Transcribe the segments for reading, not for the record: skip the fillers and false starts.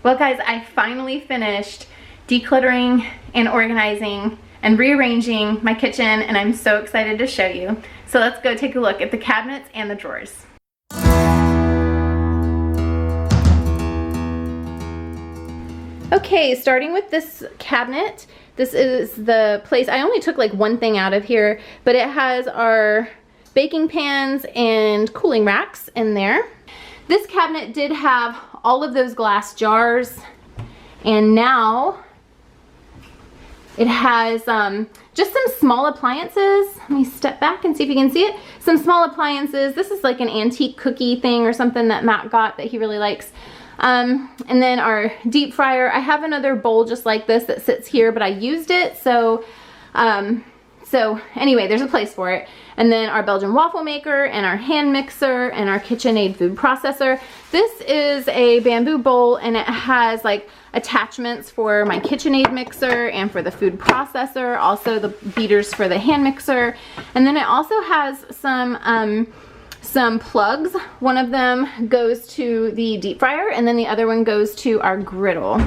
Well guys, I finally finished decluttering and organizing and rearranging my kitchen, and I'm so excited to show you. So let's go take a look at the cabinets and the drawers. Okay, starting with this cabinet. This is the place, I only took like one thing out of here, but it has our baking pans and cooling racks in there. This cabinet did have all of those glass jars, and now it has just some small appliances. Let me step back and see if you can see it. Some small appliances. This is like an antique cookie thing or something that Matt got that he really likes. And then our deep fryer. I have another bowl just like this that sits here, but I used it, so anyway, there's a place for it. And then our Belgian waffle maker and our hand mixer and our KitchenAid food processor. This is a bamboo bowl, and it has like attachments for my KitchenAid mixer and for the food processor, also the beaters for the hand mixer. And then it also has some plugs. One of them goes to the deep fryer, and then the other one goes to our griddle.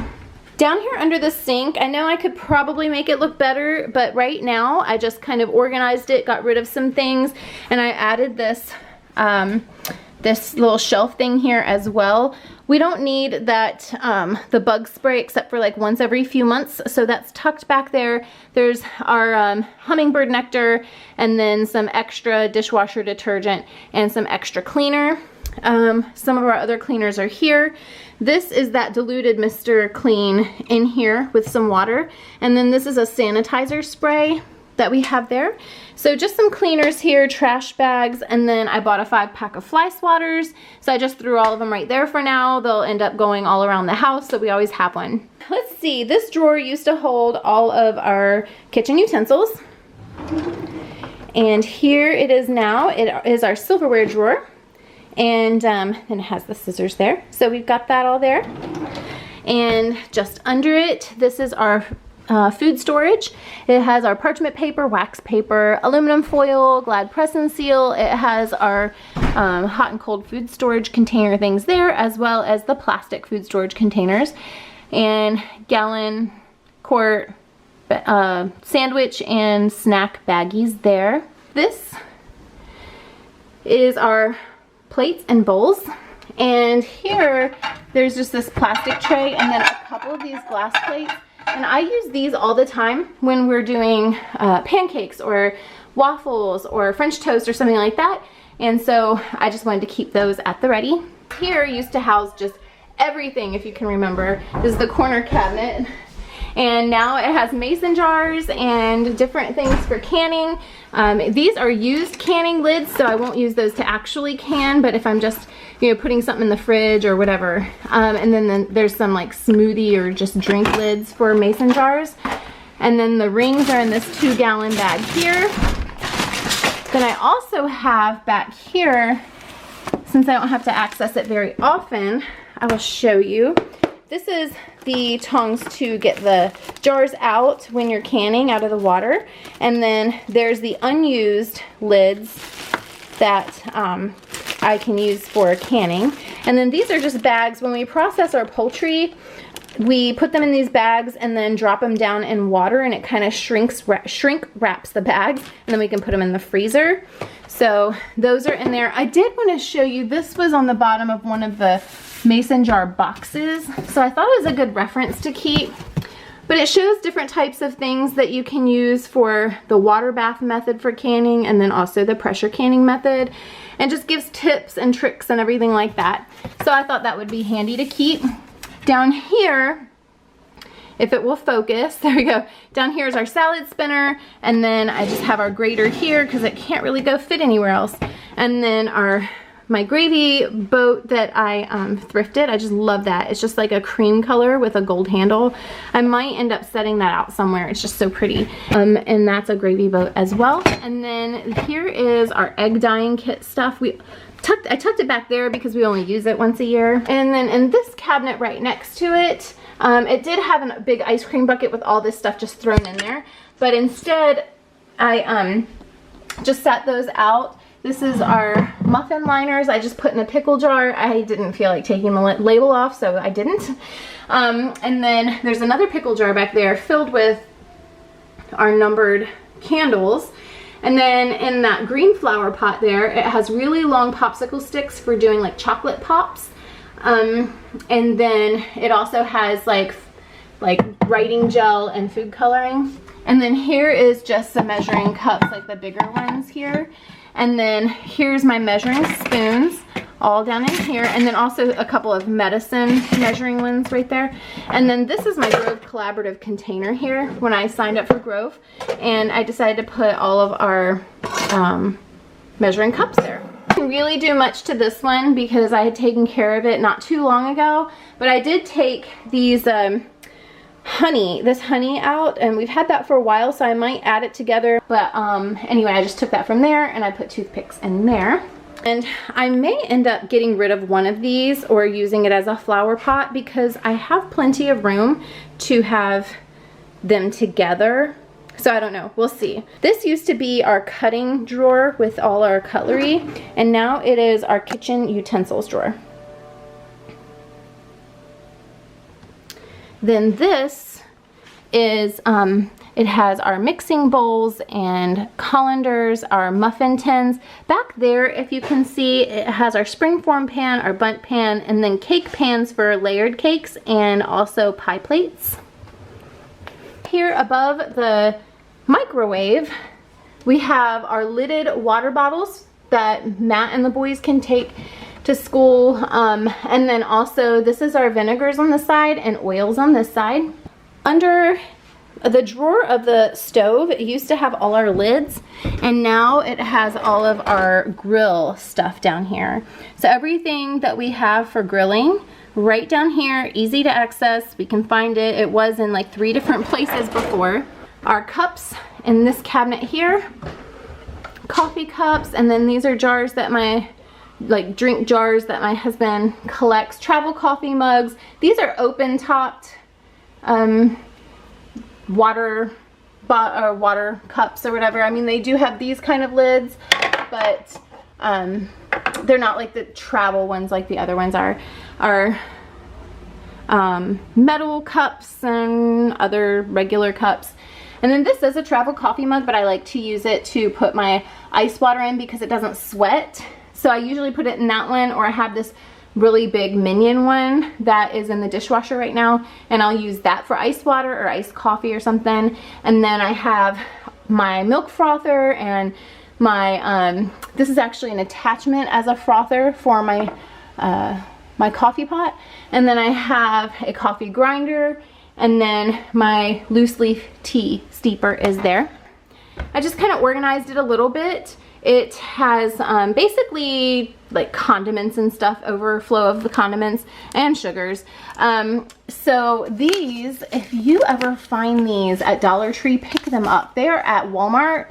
Down here under the sink, I know I could probably make it look better, but right now I just kind of organized it, got rid of some things, and I added this this little shelf thing here as well. We don't need that the bug spray except for like once every few months, so that's tucked back there. There's our hummingbird nectar, and then some extra dishwasher detergent and some extra cleaner. Some of our other cleaners are here. This is that diluted Mr. Clean in here with some water, and then this is a sanitizer spray that we have there. So just some cleaners here, trash bags, and then I bought a 5-pack of fly swatters, so I just threw all of them right there for now. They'll end up going all around the house, so we always have one. Let's see, this drawer used to hold all of our kitchen utensils, and here it is now. It is our silverware drawer. And then it has the scissors there. So we've got that all there. And just under it, this is our food storage. It has our parchment paper, wax paper, aluminum foil, Glad press and seal. It has our hot and cold food storage container things there, as well as the plastic food storage containers. And gallon, quart, sandwich and snack baggies there. This is our plates and bowls, and here there's just this plastic tray and then a couple of these glass plates, and I use these all the time when we're doing pancakes or waffles or French toast or something like that, and so I just wanted to keep those at the ready. Here used to house just everything, if you can remember. This is the corner cabinet, and now it has mason jars and different things for canning. These are used canning lids, so I won't use those to actually can, but if I'm just, you know, putting something in the fridge or whatever. And then there's some like smoothie or just drink lids for mason jars. And then the rings are in this 2-gallon bag here. Then I also have back here, since I don't have to access it very often, I will show you. This is the tongs to get the jars out when you're canning out of the water. And then there's the unused lids that I can use for canning. And then these are just bags. When we process our poultry, we put them in these bags and then drop them down in water, and it kind of shrink wraps the bags, and then we can put them in the freezer. So those are in there. I did want to show you, this was on the bottom of one of the mason jar boxes, so I thought it was a good reference to keep. But it shows different types of things that you can use for the water bath method for canning, and then also the pressure canning method, and just gives tips and tricks and everything like that. So I thought that would be handy to keep. Down here, if it will focus, there we go. Down here is our salad spinner, and then I just have our grater here because it can't really go fit anywhere else. And then my gravy boat that I thrifted. I just love that. It's just like a cream color with a gold handle. I might end up setting that out somewhere. It's just so pretty. And that's a gravy boat as well. And then here is our egg dyeing kit stuff. I tucked it back there because we only use it once a year. And then in this cabinet right next to it, it did have a big ice cream bucket with all this stuff just thrown in there. But instead, I just set those out. This is our muffin liners. I just put in a pickle jar. I didn't feel like taking the label off, so I didn't. And then there's another pickle jar back there filled with our numbered candles. And then in that green flower pot there, it has really long popsicle sticks for doing like chocolate pops. And then it also has like writing gel and food coloring. And then here is just some measuring cups, like the bigger ones here. And then here's my measuring spoons all down in here. And then also a couple of medicine measuring ones right there. And then this is my Grove collaborative container here when I signed up for Grove. And I decided to put all of our measuring cups there. I didn't really do much to this one because I had taken care of it not too long ago. But I did take these this honey out, and we've had that for a while, so I might add it together. But anyway, I just took that from there and I put toothpicks in there. And I may end up getting rid of one of these or using it as a flower pot because I have plenty of room to have them together. So I don't know, we'll see. This used to be our cutting drawer with all our cutlery, and now it is our kitchen utensils drawer. Then this is, it has our mixing bowls and colanders, our muffin tins. Back there, if you can see, it has our springform pan, our bundt pan, and then cake pans for layered cakes and also pie plates. Here above the microwave, we have our lidded water bottles that Matt and the boys can take to school, and then also this is our vinegars on the side and oils on this side. Under the drawer of the stove, it used to have all our lids, and now it has all of our grill stuff down here. So everything that we have for grilling right down here, easy to access. We can find it. It was in like 3 different places before. Our cups in this cabinet here, coffee cups, and then these are jars that drink jars that my husband collects, travel coffee mugs. These are open topped water cups or whatever. I mean, they do have these kind of lids, but they're not like the travel ones like the other ones are. Our metal cups and other regular cups. And then this is a travel coffee mug, but I like to use it to put my ice water in because it doesn't sweat. So I usually put it in that one, or I have this really big Minion one that is in the dishwasher right now, and I'll use that for ice water or iced coffee or something. And then I have my milk frother and my, this is actually an attachment as a frother for my, my coffee pot. And then I have a coffee grinder, and then my loose leaf tea steeper is there. I just kind of organized it a little bit. It has basically like condiments and stuff, overflow of the condiments and sugars. So these, if you ever find these at Dollar Tree, pick them up. They are at Walmart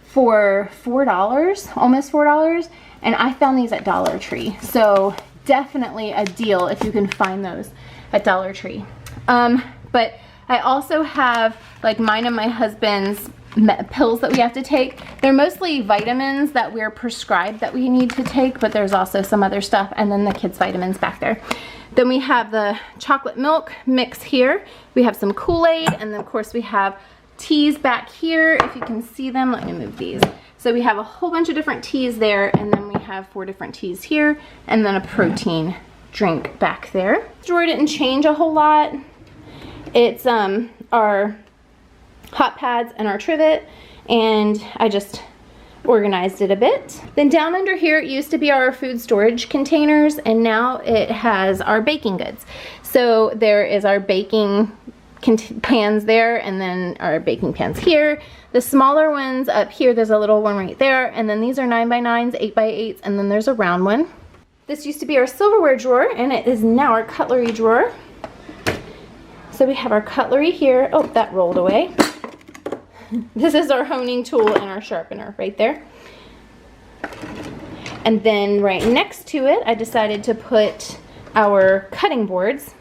for $4, almost $4, and I found these at Dollar Tree. So definitely a deal if you can find those at Dollar Tree. But I also have like mine and my husband's pills that we have to take. They're mostly vitamins that we're prescribed that we need to take, but there's also some other stuff, and then the kids' vitamins back there. Then we have the chocolate milk mix here. We have some Kool-Aid, and then of course we have teas back here. If you can see them, let me move these. So we have a whole bunch of different teas there, and then we have 4 different teas here, and then a protein drink back there. This drawer didn't change a whole lot. It's our hot pads and our trivet, and I just organized it a bit. Then down under here, it used to be our food storage containers, and now it has our baking goods. So there is our baking pans there, and then our baking pans here. The smaller ones up here, there's a little one right there, and then these are 9x9s, 8x8s, and then there's a round one. This used to be our silverware drawer, and it is now our cutlery drawer. So we have our cutlery here. Oh, that rolled away. This is our honing tool and our sharpener right there. And then right next to it, I decided to put our cutting boards.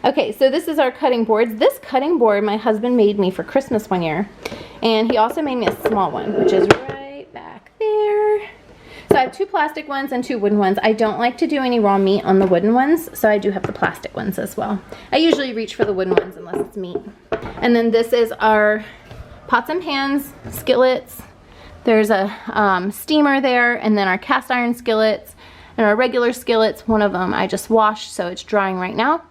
Okay, so this is our cutting boards. This cutting board my husband made me for Christmas one year. And he also made me a small one, which is right back there. So I have 2 plastic ones and 2 wooden ones. I don't like to do any raw meat on the wooden ones, so I do have the plastic ones as well. I usually reach for the wooden ones unless it's meat. And then this is our pots and pans, skillets. There's a steamer there, and then our cast iron skillets and our regular skillets. One of them I just washed, so it's drying right now.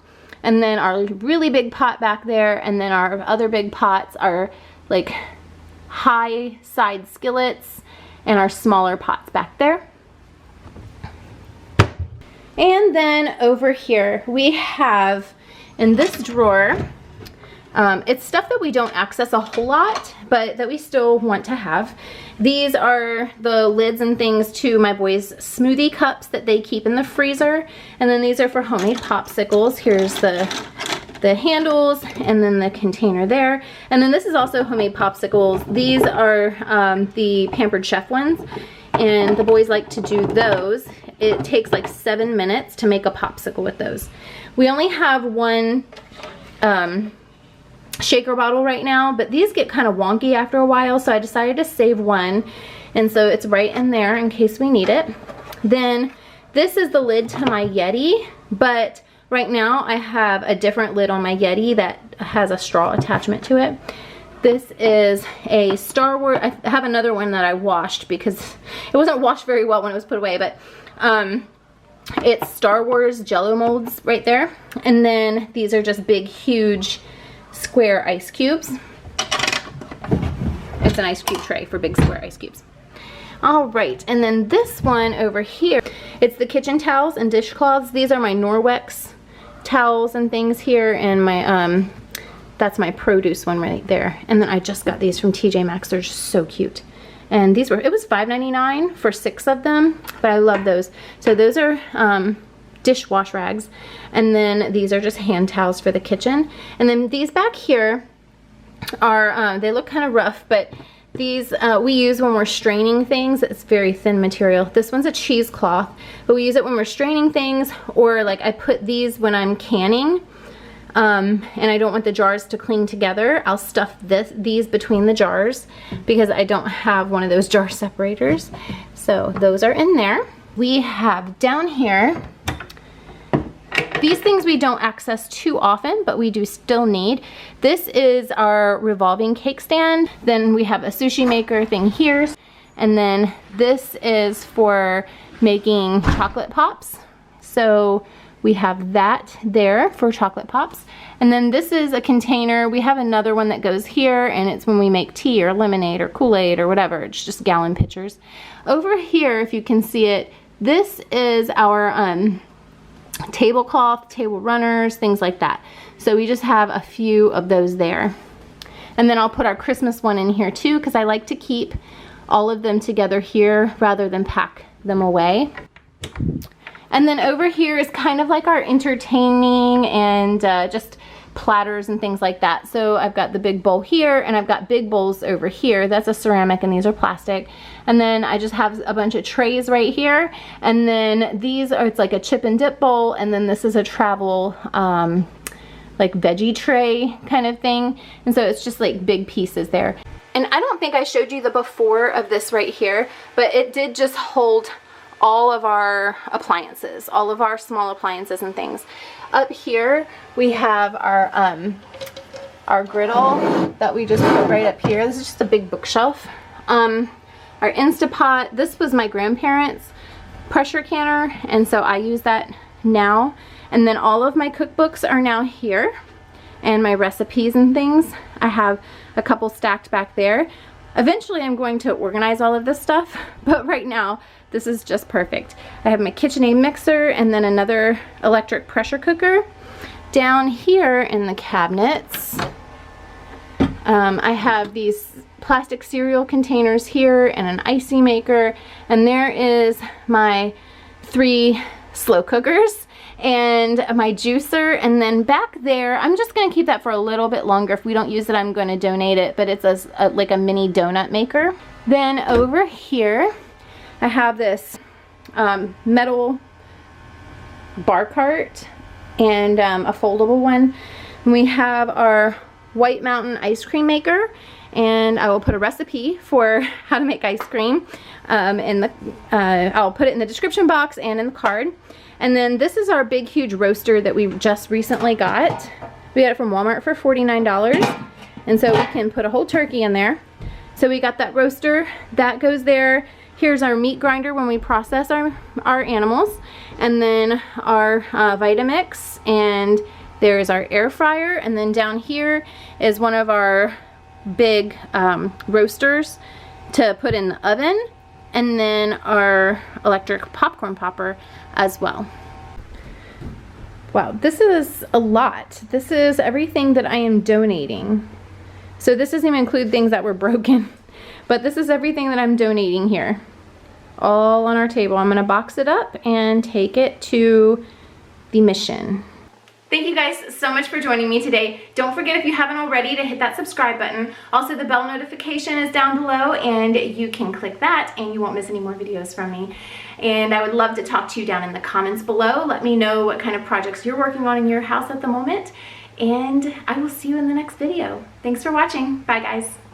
And then our really big pot back there, and then our other big pots are like high side skillets, and our smaller pots back there. And then over here we have in this drawer, it's stuff that we don't access a whole lot, but that we still want to have. These are the lids and things to my boys' smoothie cups that they keep in the freezer. And then these are for homemade popsicles. Here's the handles and then the container there. And then this is also homemade popsicles. These are the Pampered Chef ones, and the boys like to do those. It takes like 7 minutes to make a popsicle with those. We only have one shaker bottle right now, but these get kind of wonky after a while, so I decided to save one, and so it's right in there in case we need it. Then this is the lid to my Yeti, but right now I have a different lid on my Yeti that has a straw attachment to it. This is a Star Wars. I have another one that I washed because it wasn't washed very well when it was put away, but it's Star Wars Jello molds right there. And then these are just big, huge square ice cubes. It's an ice cube tray for big square ice cubes. All right, and then this one over here, it's the kitchen towels and dishcloths. These are my Norwex towels and things here, and my that's my produce one right there. And then I just got these from TJ Maxx. They're just so cute. And these were, it was $5.99 for 6 of them, but I love those. So those are dishwash rags, and then these are just hand towels for the kitchen. And then these back here are, they look kind of rough, but these we use when we're straining things. It's very thin material. This one's a cheesecloth, but we use it when we're straining things, or like I put these when I'm canning. And I don't want the jars to cling together. I'll stuff these between the jars because I don't have one of those jar separators. So those are in there. We have down here, these things we don't access too often, but we do still need. This is our revolving cake stand. Then we have a sushi maker thing here. And then this is for making chocolate pops. So we have that there for chocolate pops. And then this is a container. We have another one that goes here, and it's when we make tea or lemonade or Kool-Aid or whatever. It's just gallon pitchers. Over here, if you can see it, this is our tablecloth, table runners, things like that. So we just have a few of those there. And then I'll put our Christmas one in here too, because I like to keep all of them together here rather than pack them away. And then over here is kind of like our entertaining and just platters and things like that. So I've got the big bowl here, and I've got big bowls over here. That's a ceramic, and these are plastic. And then I just have a bunch of trays right here. And then these are, it's like a chip and dip bowl, and then this is a travel like veggie tray kind of thing. And so it's just like big pieces there. And I don't think I showed you the before of this right here, but it did just hold all of our appliances, all of our small appliances and things. Up here we have our griddle that we just put right up here. This is just a big bookshelf. Our Instapot, this was my grandparents' pressure canner, and so I use that now. And then all of my cookbooks are now here, and my recipes and things. I have a couple stacked back there. Eventually I'm going to organize all of this stuff, but right now this is just perfect. I have my KitchenAid mixer and then another electric pressure cooker. Down here in the cabinets, I have these plastic cereal containers here and an icy maker, and there is my 3 slow cookers and my juicer. And then back there, I'm just gonna keep that for a little bit longer. If we don't use it, I'm gonna donate it, but it's like a mini donut maker. Then over here, I have this metal bar cart and a foldable one. And we have our White Mountain ice cream maker, and I will put a recipe for how to make ice cream I'll put it in the description box and in the card. And then this is our big huge roaster that we just recently got. We got it from Walmart for $49, and so we can put a whole turkey in there. So we got that roaster, that goes there. Here's our meat grinder when we process our animals, and then our Vitamix, and there's our air fryer, and then down here is one of our big roasters to put in the oven, and then our electric popcorn popper as well. Wow, this is a lot. This is everything that I am donating. So this doesn't even include things that were broken, but this is everything that I'm donating here, all on our table. I'm gonna box it up and take it to the mission. Thank you guys so much for joining me today. Don't forget, if you haven't already, to hit that subscribe button. Also, the bell notification is down below, and you can click that and you won't miss any more videos from me. And I would love to talk to you down in the comments below. Let me know what kind of projects you're working on in your house at the moment, and I will see you in the next video. Thanks for watching. Bye guys.